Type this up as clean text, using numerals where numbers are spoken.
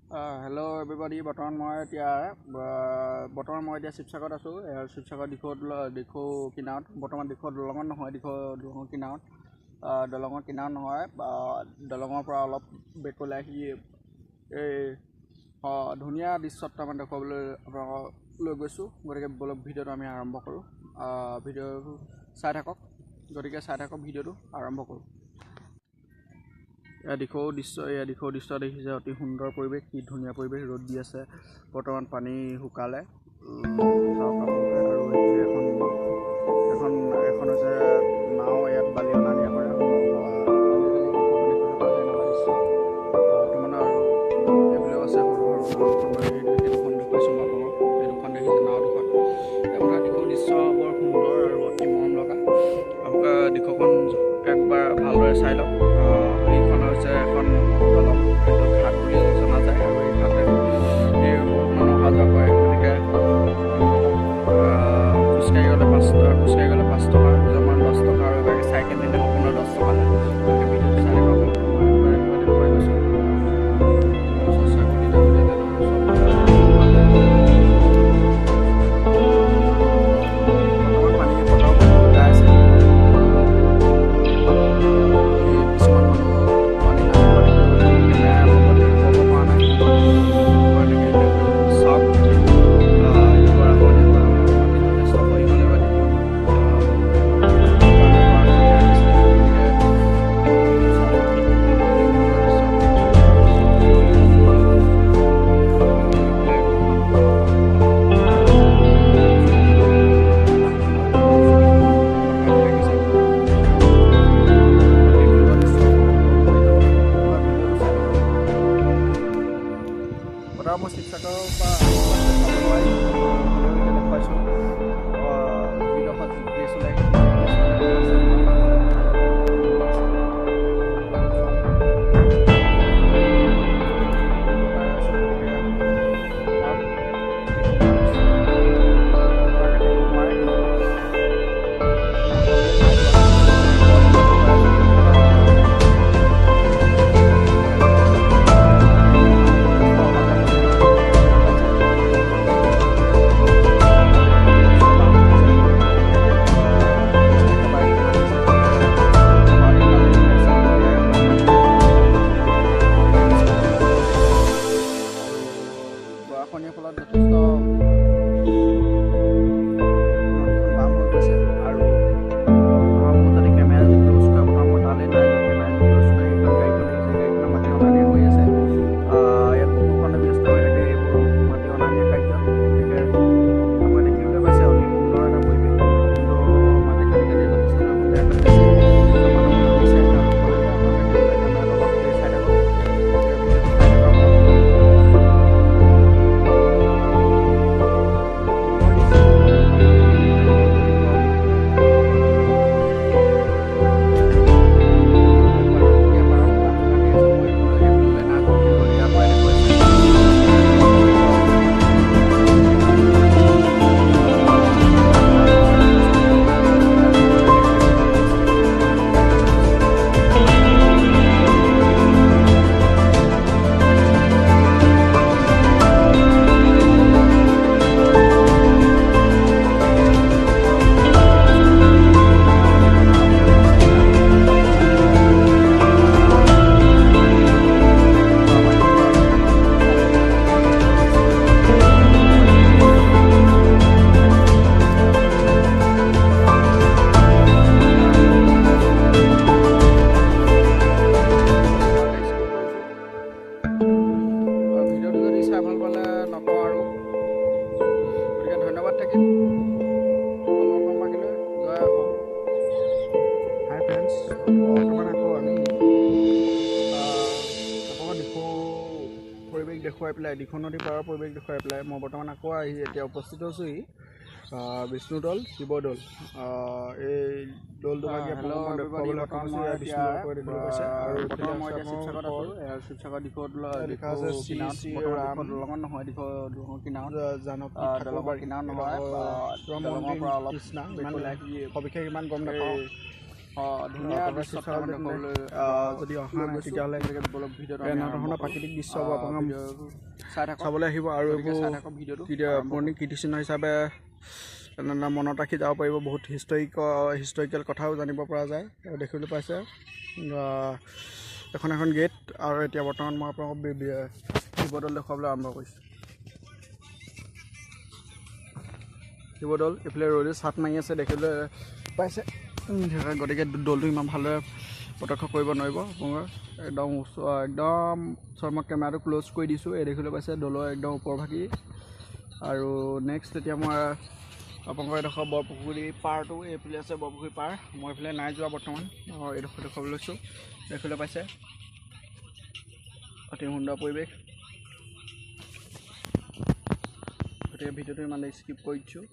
Hello' everybody. বৰ্তমান মই এতিয়া শিৱসাগৰত আছোঁ। শিৱসাগৰ দিখৌ কিনাৰত। বৰ্তমান দিখৌ দলঙত নহয়, দলঙৰ কিনাৰত। দলঙৰ পৰা অলপ বেকলৈ আহি এই ধুনীয়া দৃশ্য তাৰমানে দেখুৱাবলৈ আপোনালোকক লৈ গৈছোঁ। গতিকে ভিডিঅ'টো আমি আৰম্ভ কৰোঁ। ভিডিঅ'টো চাই থাকক। ভিডিঅ'টো আৰম্ভ কৰোঁ। এয়া দিখৌ দৃশ্য দেখিছে। অতি সুন্দৰ পৰিৱেশ, কি ধুনীয়া পৰিৱেশ। ৰ'দ দি আছে, বৰ্তমান পানী শুকালে। আৰু এখন হৈছে নাও। ইয়াত বালি অনা নিয়া কৰে। বৰ্তমান আৰু এইবিলাক আছে সৰু দুখন দেখুৱাইছোঁ মই আপোনালোকক। এই দুখন দেখিছে, নাও দুখন। আপোনাৰ দিখৌ দৃশ্য বৰ সুন্দৰ আৰু অতি মৰম লগা। আপোনালোকে দিখৌখন একবাৰ ভালদৰে চাই লওক। এইখন হৈছে এখন দলং, ঘাট বুলি জনা যায়। আৰু এই ঘাটেদি বহুত মানুহ অহা যোৱা কৰে। গতিকে খোজকাঢ়ি গ'লে 5 টকা, দুজনমান 10 টকা, আৰু এবাৰ চাইকেল নিলে সম্পূৰ্ণ 10 টকা লয়। গতিকে ভিডিঅ'টো চাই থাকক। দেখুৱাই গৈছোঁ। মই শিৱসাগৰৰ পৰা দেখুৱাইছোঁ। বিদেশত খনিৰ ফলত যথেষ্ট বাম হৈ গৈছে। আৰু মোৰ যদি কেমেৰা ক্ল'জ কৰা কথা মই তালৈ নাই, কেমেৰা ক্ল'জ কৰি এইখন গাড়ীখন আহিছে। গাড়ীখনৰ মাটি অনা নিয়া হৈ আছে। ইয়াত বহুত মানুহ ব্যস্ত হৈ থাকে এইবোৰ মাটি অনা নিয়া কাৰ্য। গতিকে আপুনি দেখিবলৈ পাইছে অতি সুন্দৰ এটা পৰিৱেশ। কিন্তু মাটি কাটি যথেষ্ট বেয়া কৰি আছে। ভিডিঅ'টো যদি চাই ভাল পালে নকওঁ আৰু। গতিকে ধন্যবাদ থাকিল। জয় অসম। হাই ফ্ৰেণ্ডছ, বৰ্তমান আকৌ আমি আপোনালোকৰ দিখৌ পৰিৱেশ দেখুৱাই পেলাই, দিখৌ নদীৰ পাৰৰ পৰিৱেশ দেখুৱাই পেলাই মই বৰ্তমান আকৌ এতিয়া উপস্থিত হৈছোঁহি বিষ্ণুদৌল, শিৱদৌল। এই দৌলটো বাকী আপোনালোকক দেখুৱাবলৈ শিৱসাগৰ দিখৌ দলঙত নহয়, দিখৌ কিনাৰত। দলঙৰ কিনাৰত নহয়, দলঙৰ পৰা অলপ সবিশেষ ইমান গম নাপাওঁ। ধুনীয়া দৃশ্য যদি অহা নাই তেতিয়াহ'লে এনেধৰণৰ প্ৰাকৃতিক দৃশ্যবোৰ আপোনালোকে চাবলৈ আহিব আৰু এইবোৰ পুৰণি কীৰ্তিচিহ্ন হিচাপে মনত ৰাখি যাব পাৰিব। বহুত হিষ্টৰিকেল কথাও জানিব পৰা যায়। দেখিবলৈ পাইছে এখন গেট। আৰু এতিয়া বৰ্তমান মই আপোনালোকক শিৱদৌল দেখুৱাবলৈ আৰম্ভ কৰিছোঁ। শিৱদৌল এইফালে ৰ'দে ছাট মাৰি আছে, দেখিবলৈ পাইছে। গতিকে দৌলটো ইমান ভালদৰে প্ৰত্যক্ষ কৰিব নোৱাৰিব আপোনালোকে। একদম ওচৰ মই কেমেৰাটো ক্ল'জ কৰি দিছোঁ। এই দেখিবলৈ পাইছে দৌলৰ একদম ওপৰভাগি। আৰু নেক্সট এতিয়া মই আপোনালোকৰ এডোখৰ বৰপুখুৰী পাৰটো এইফালে আছে। বৰপুখুৰী পাৰ মই এইফালে নাই যোৱা বৰ্তমান। এইডোখৰ দেখুৱাবলৈ লৈছোঁ। দেখিবলৈ পাইছে অতি সুন্দৰ পৰিৱেশ। গতিকে ভিডিঅ'টো ইমান স্কিপ কৰি দিছোঁ।